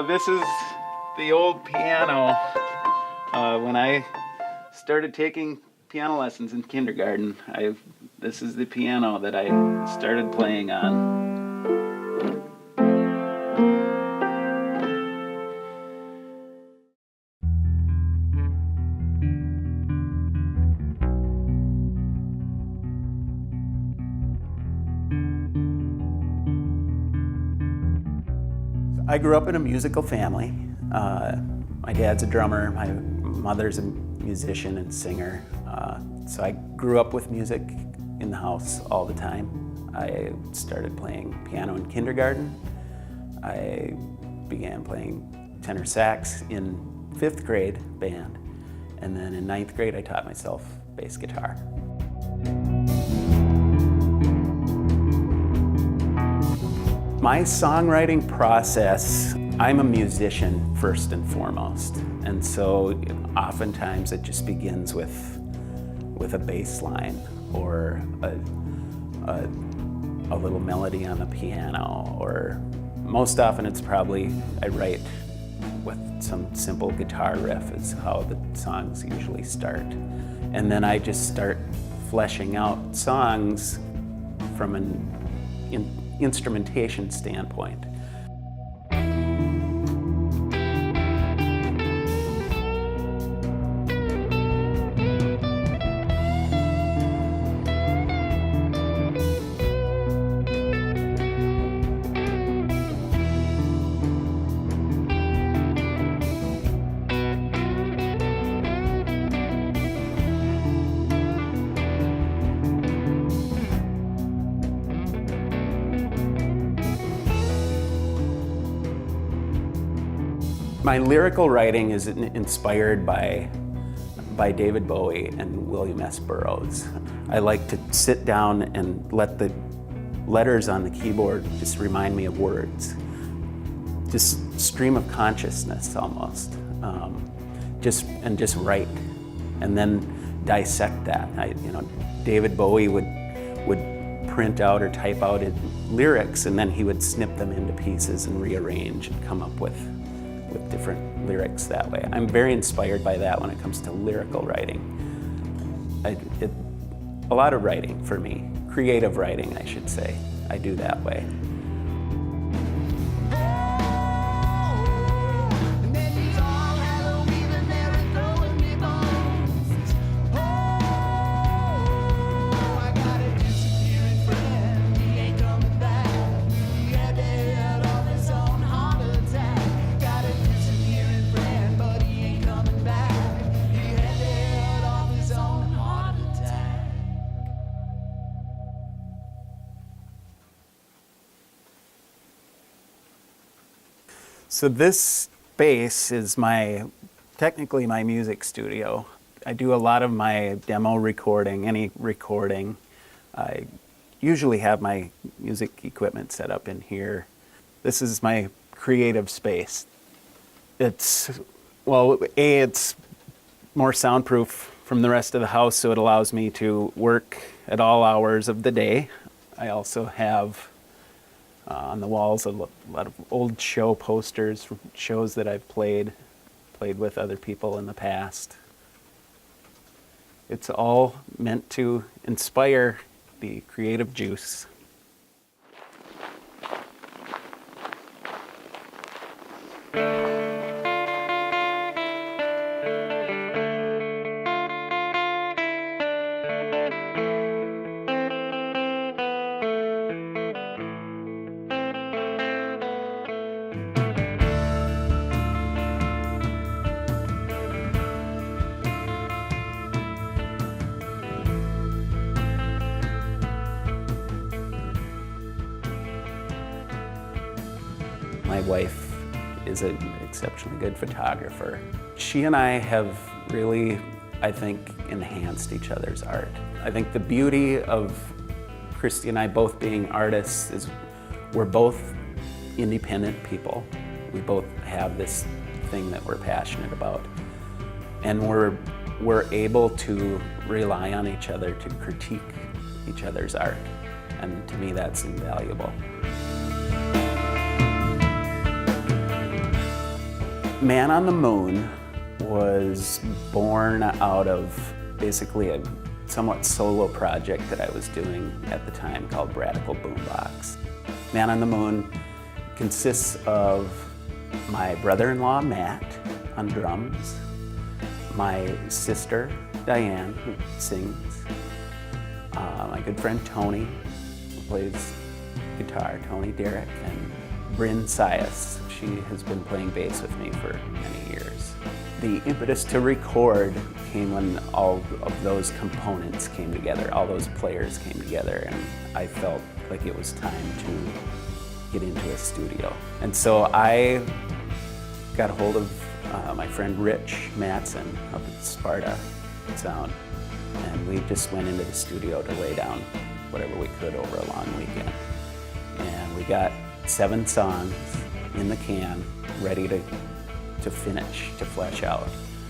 This is the old piano. When I started taking piano lessons in kindergarten, this is the piano that I started playing on. I grew up in a musical family. My dad's a drummer, my mother's a musician and singer. So I grew up with music in the house all the time. I started playing piano in kindergarten. I began playing tenor sax in 5th grade band. And then in 9th grade, I taught myself bass guitar. My songwriting process, I'm a musician first and foremost. And so oftentimes it just begins with a bass line or a little melody on the piano, or most often it's probably, I write with some simple guitar riff is how the songs usually start. And then I just start fleshing out songs from an instrumentation standpoint. My lyrical writing is inspired by David Bowie and William S. Burroughs. I like to sit down and let the letters on the keyboard just remind me of words. Just stream of consciousness almost. Just write and then dissect that. David Bowie would print out or type out his lyrics, and then he would snip them into pieces and rearrange and come up with different lyrics that way. I'm very inspired by that when it comes to lyrical writing. A lot of writing for me, creative writing I should say, I do that way. So this space is technically my music studio. I do a lot of my demo recording, any recording. I usually have my music equipment set up in here. This is my creative space. It's more soundproof from the rest of the house, so it allows me to work at all hours of the day. I also have on the walls a lot of old show posters from shows that I've played with other people in the past. It's all meant to inspire the creative juice. My wife is an exceptionally good photographer. She and I have really, I think, enhanced each other's art. I think the beauty of Christy and I both being artists is we're both independent people. We both have this thing that we're passionate about. And we're able to rely on each other to critique each other's art. And to me, that's invaluable. Man on the Moon was born out of basically a somewhat solo project that I was doing at the time called Radical Boombox. Man on the Moon consists of my brother-in-law Matt on drums, my sister Diane who sings, my good friend Tony who plays guitar, Tony Derrick, and Bryn Sias. She has been playing bass with me for many years. The impetus to record came when all of those components came together, all those players came together, and I felt like it was time to get into a studio. And so I got a hold of my friend Rich Mattson up at Sparta Sound, and we just went into the studio to lay down whatever we could over a long weekend. And we got 7 songs in the can, ready to finish, to flesh out.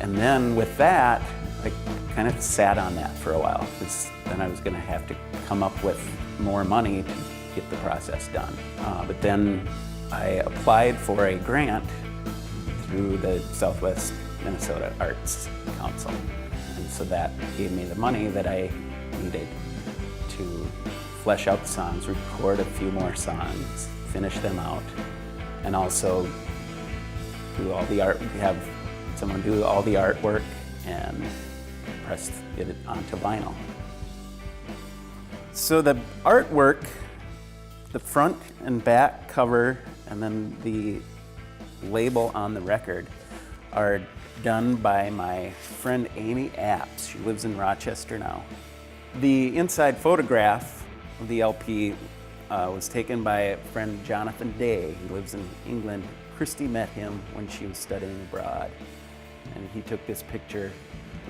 And then with that, I kind of sat on that for a while, because then I was gonna have to come up with more money to get the process done. But then I applied for a grant through the Southwest Minnesota Arts Council. And so that gave me the money that I needed to flesh out the songs, record a few more songs, finish them out, and also do all the art, have someone do all the artwork and press it onto vinyl. So the artwork, the front and back cover, and then the label on the record are done by my friend Amy Apps. She lives in Rochester now. The inside photograph of the LP was taken by a friend Jonathan Day. He lives in England. Christy met him when she was studying abroad, and he took this picture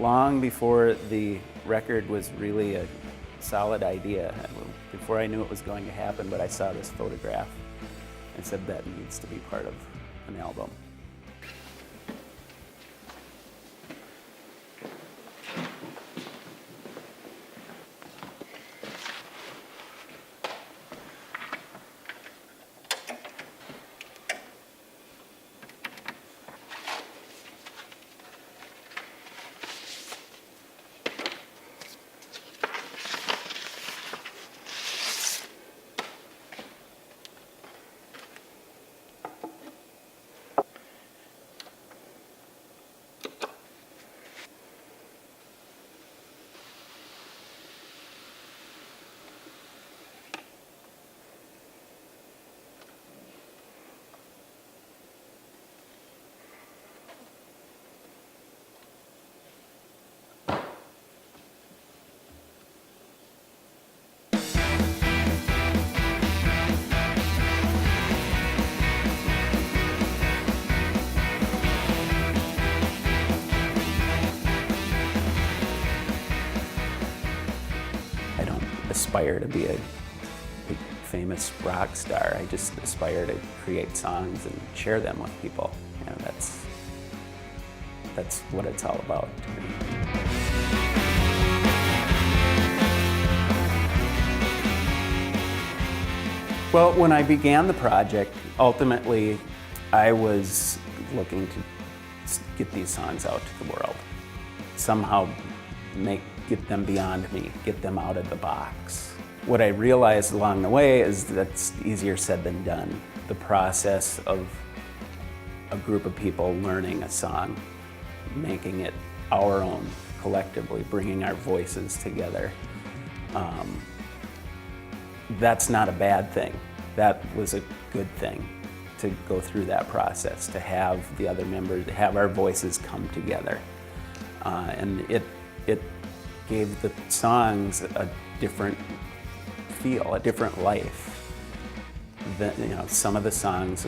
long before the record was really a solid idea, before I knew it was going to happen, but I saw this photograph and said that needs to be part of an album. Aspire to be a big, famous rock star. I just aspire to create songs and share them with people. You know, that's what it's all about to me. Well, when I began the project, ultimately I was looking to get these songs out to the world. Somehow get them beyond me, get them out of the box. What I realized along the way is that's easier said than done. The process of a group of people learning a song, making it our own collectively, bringing our voices together. That's not a bad thing. That was a good thing, to go through that process, to have the other members, to have our voices come together. And it gave the songs a different feel, a different life. Some of the songs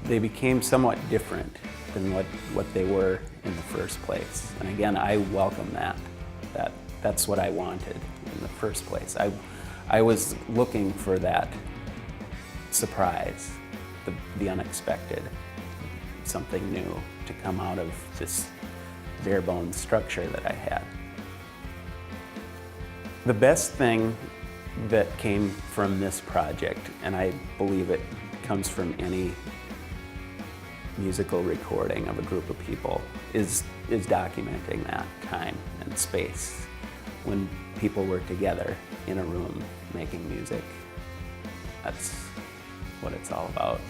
they became somewhat different than what they were in the first place. And again, I welcome that. That's what I wanted in the first place. I was looking for that surprise, the unexpected, something new to come out of this bare bones structure that I had. The best thing that came from this project, and I believe it comes from any musical recording of a group of people is documenting that time and space when people were together in a room making music. That's what it's all about.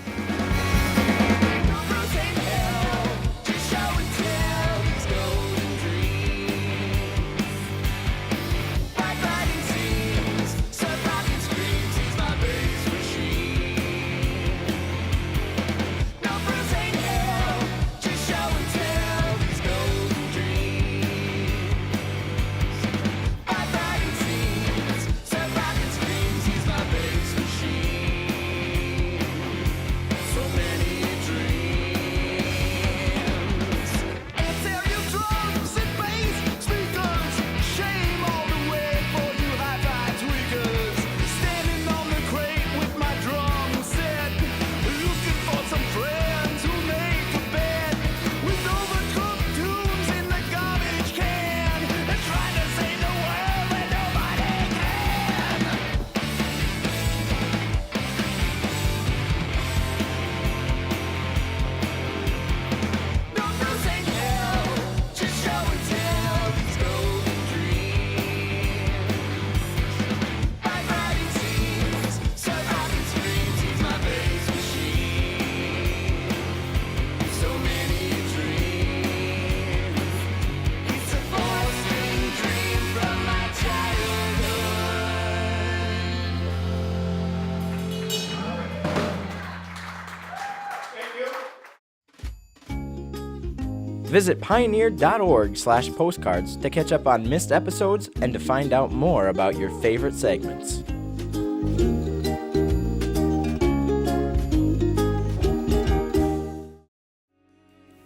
Visit pioneer.org/postcards to catch up on missed episodes and to find out more about your favorite segments.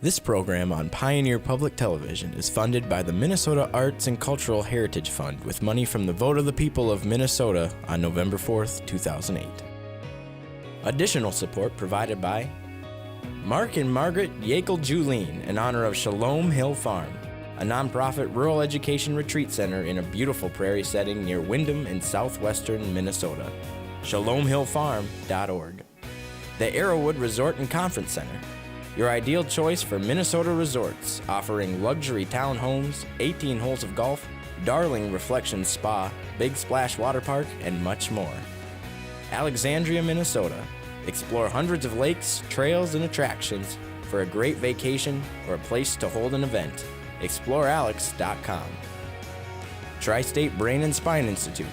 This program on Pioneer Public Television is funded by the Minnesota Arts and Cultural Heritage Fund with money from the vote of the people of Minnesota on November 4th, 2008. Additional support provided by Mark and Margaret Yakel-Julien in honor of Shalom Hill Farm, a nonprofit rural education retreat center in a beautiful prairie setting near Windham in southwestern Minnesota. ShalomHillFarm.org. The Arrowwood Resort and Conference Center, your ideal choice for Minnesota resorts, offering luxury townhomes, 18 holes of golf, Darling Reflections Spa, Big Splash Water Park, and much more. Alexandria, Minnesota. Explore hundreds of lakes, trails, and attractions for a great vacation or a place to hold an event. ExploreAlex.com. Tri-State Brain and Spine Institute,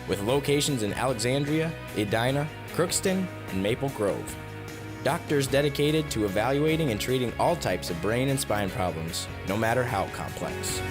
with locations in Alexandria, Edina, Crookston, and Maple Grove. Doctors dedicated to evaluating and treating all types of brain and spine problems, no matter how complex.